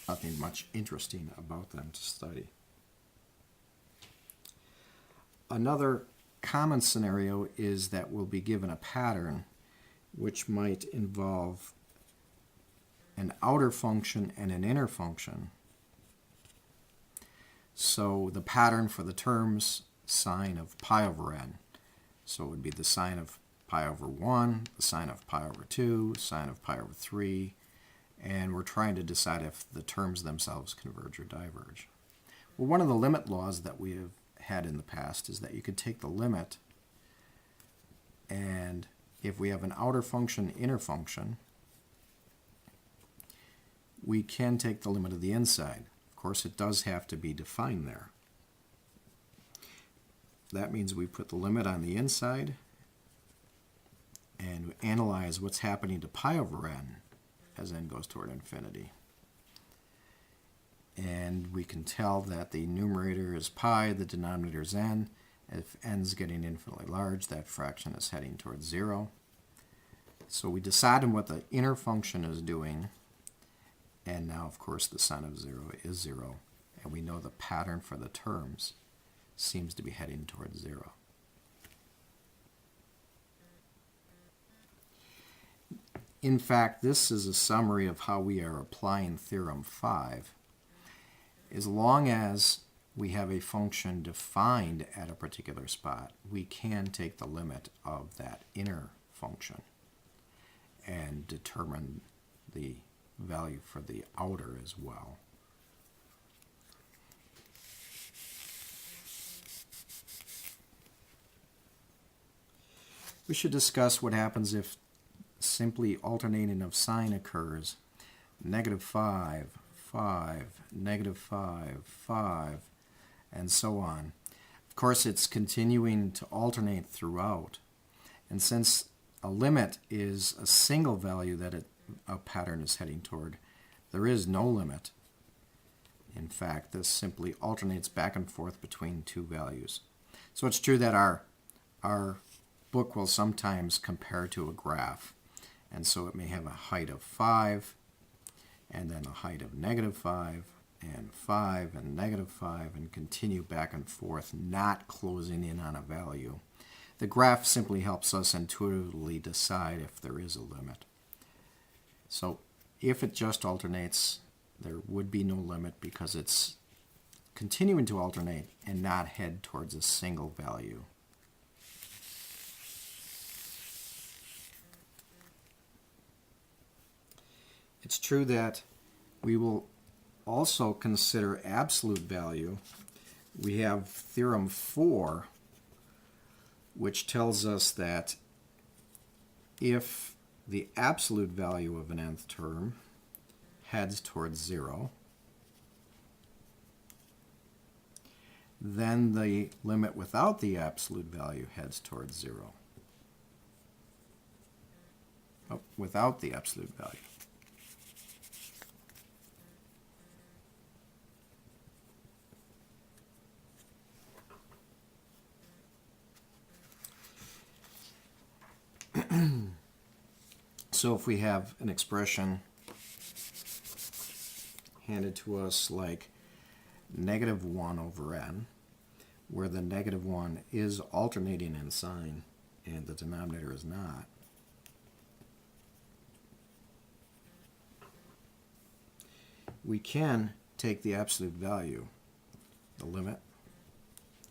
nothing much interesting about them to study. Another common scenario is that we'll be given a pattern which might involve an outer function and an inner function. So the pattern for the terms sine of pi over n. So it would be the sine of pi over 1, the sine of pi over 2, sine of pi over 3, and we're trying to decide if the terms themselves converge or diverge. Well, one of the limit laws that we have had in the past is that you could take the limit, and if we have an outer function, inner function, we can take the limit of the inside. Of course, it does have to be defined there. That means we put the limit on the inside and analyze what's happening to pi over n as n goes toward infinity. And we can tell that the numerator is pi, the denominator is n. If n is getting infinitely large, that fraction is heading towards 0. So we decide on what the inner function is doing, and now, of course, the sine of 0 is 0, and we know the pattern for the terms seems to be heading towards 0. In fact, this is a summary of how we are applying Theorem 5. As long as we have a function defined at a particular spot, we can take the limit of that inner function and determine the value for the outer as well. We should discuss what happens if simply alternating of sign occurs. -5, 5, -5, 5, and so on. Of course, it's continuing to alternate throughout. And since a limit is a single value that a pattern is heading toward, there is no limit. In fact, this simply alternates back and forth between two values. So it's true that our book will sometimes compare to a graph. And so it may have a height of 5, and then a height of -5, and 5, and -5, and continue back and forth, not closing in on a value. The graph simply helps us intuitively decide if there is a limit. So if it just alternates, there would be no limit because it's continuing to alternate and not head towards a single value. It's true that we will also consider absolute value. We have Theorem 4, which tells us that if the absolute value of an nth term heads towards 0, then the limit without the absolute value heads towards 0. Oh, without the absolute value. So if we have an expression handed to us like -1 over n, where the -1 is alternating in sign and the denominator is not, we can take the absolute value, the limit,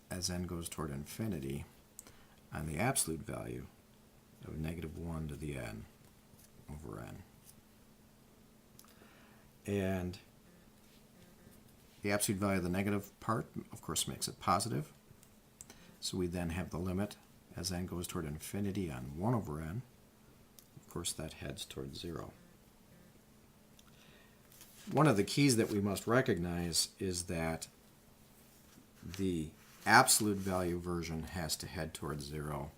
as n goes toward infinity, on the absolute value of -1 to the n over n. And the absolute value of the negative part, of course, makes it positive. So we then have the limit as n goes toward infinity on 1 over n. Of course, that heads toward 0. One of the keys that we must recognize is that the absolute value version has to head towards 0.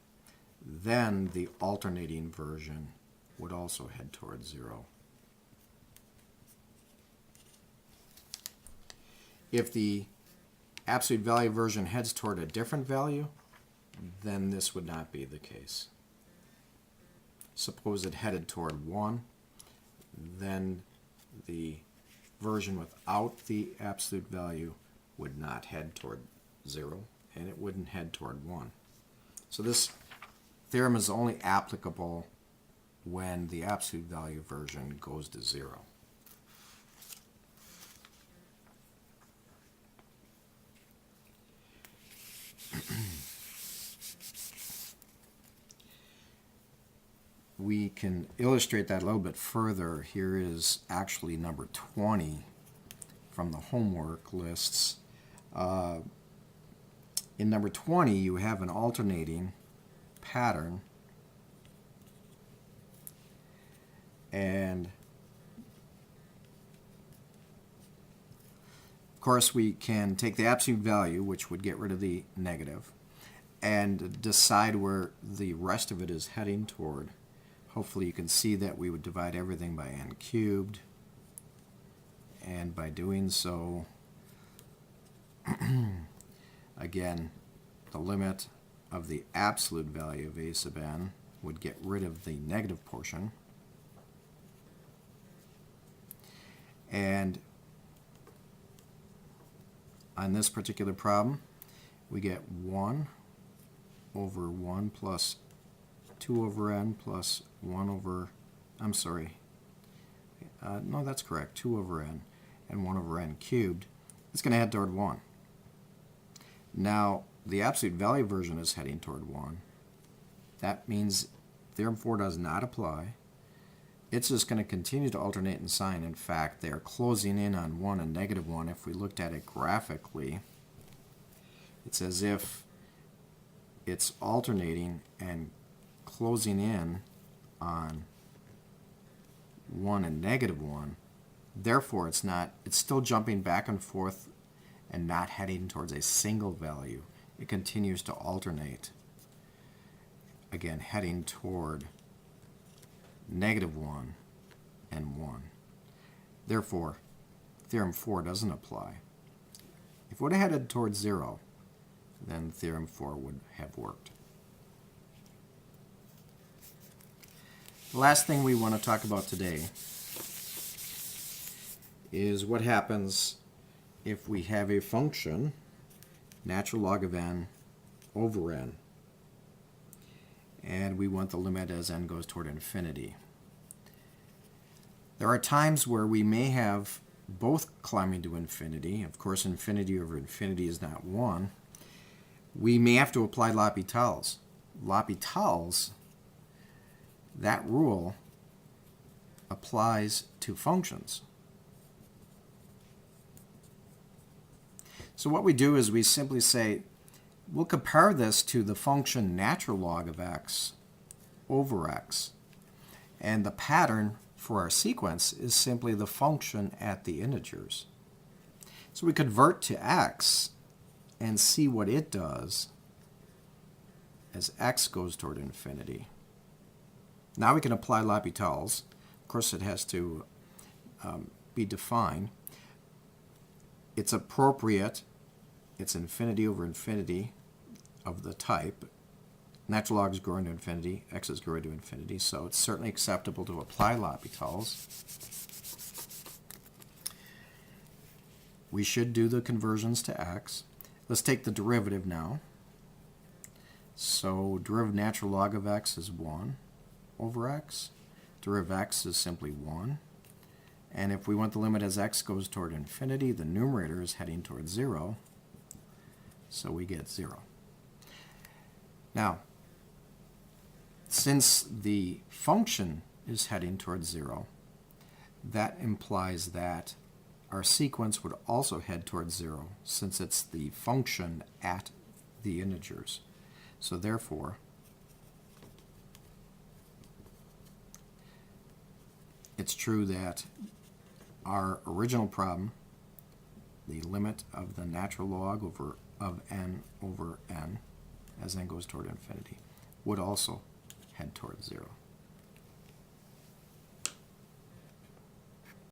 Then the alternating version would also head towards 0. If the absolute value version heads toward a different value, then this would not be the case. Suppose it headed toward 1, then the version without the absolute value would not head toward 0, and it wouldn't head toward 1. So this theorem is only applicable when the absolute value version goes to 0. We can illustrate that a little bit further. Here is actually number 20 from the homework lists. In number 20, you have an alternating pattern, and of course we can take the absolute value, which would get rid of the negative, and decide where the rest of it is heading toward. Hopefully you can see that we would divide everything by n cubed, and by doing so, again, the limit of the absolute value of a sub n would get rid of the negative portion, and on this particular problem we get 1 over 1 plus 2 over n plus 1 over, I'm sorry, no, that's correct, 2 over n and 1 over n cubed. It's going to head toward 1. Now, the absolute value version is heading toward 1. That means theorem 4 does not apply. It's just going to continue to alternate in sign. In fact, they are closing in on 1 and negative 1. If we looked at it graphically, it's as if it's alternating and closing in on 1 and negative 1. Therefore, it's still jumping back and forth and not heading towards a single value. It continues to alternate, again heading toward negative 1 and 1. Therefore, theorem 4 doesn't apply. If it would have headed towards 0, then theorem 4 would have worked. The last thing we want to talk about today is what happens if we have a function, natural log of n over n, and we want the limit as n goes toward infinity. There are times where we may have both climbing to infinity. Of course, infinity over infinity is not 1. We may have to apply L'Hopital's. L'Hopital's, that rule applies to functions. So what we do is we simply say, we'll compare this to the function natural log of x over x. And the pattern for our sequence is simply the function at the integers. So we convert to x and see what it does as x goes toward infinity. Now we can apply L'Hopital's. Of course, it has to be defined. It's appropriate. It's infinity over infinity of the type. Natural log is growing to infinity. X is growing to infinity. So it's certainly acceptable to apply L'Hopital's. We should do the conversions to x. Let's take the derivative now. So derivative natural log of x is 1 over x. Derivative x is simply 1. And if we want the limit as x goes toward infinity, the numerator is heading toward 0. So we get 0. Now, since the function is heading towards 0, that implies that our sequence would also head towards 0, since it's the function at the integers. So therefore, it's true that our original problem, the limit of the natural log of n over n, as n goes toward infinity, would also head towards 0.